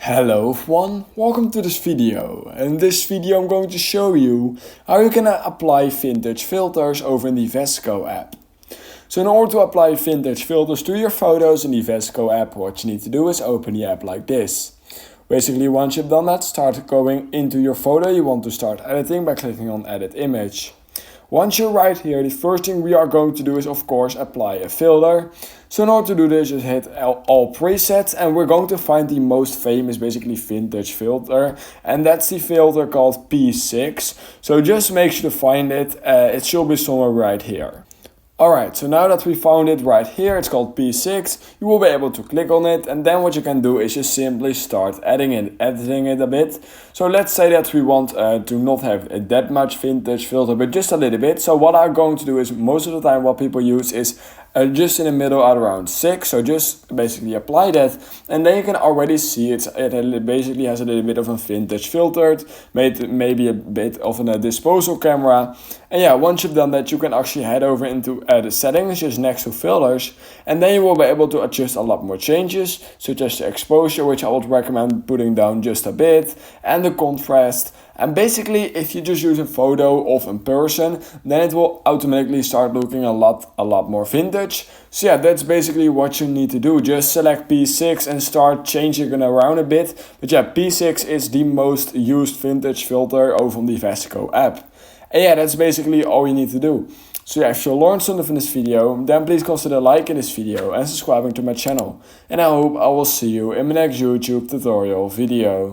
Hello everyone, welcome to this video. In this video I'm going to show you how you can apply vintage filters over in the VSCO app. So in order to apply vintage filters to your photos in the VSCO app, what you need to do is open the app like this. Basically, once you've done that, start going into your photo you want to start editing by clicking on edit image. Once you're right here, the first thing we are going to do is of course apply a filter. So in order to do this, just hit all presets and we're going to find the most famous basically vintage filter, and that's the filter called P6. So just make sure to find it, it should be somewhere right here. Alright, so now that we found it right here, it's called P6, you will be able to click on it, and then what you can do is just simply start editing it a bit. So let's say that we want to not have that much vintage filter, but just a little bit. So what I'm going to do is, most of the time what people use is just in the middle at around 6, so just basically apply that, and then you can already see it basically has a little bit of a vintage filtered, maybe a bit of a disposal camera. And yeah, once you've done that, you can actually head over into the settings just next to filters, and then you will be able to adjust a lot more changes, such as the exposure, which I would recommend putting down just a bit, and the contrast. And basically, if you just use a photo of a person, then it will automatically start looking a lot more vintage. So yeah, that's basically what you need to do. Just select P6 and start changing it around a bit. But yeah, P6 is the most used vintage filter over on the VSCO app. And yeah, that's basically all you need to do. So yeah, if you learned something from this video, then please consider liking this video and subscribing to my channel. And I hope I will see you in my next YouTube tutorial video.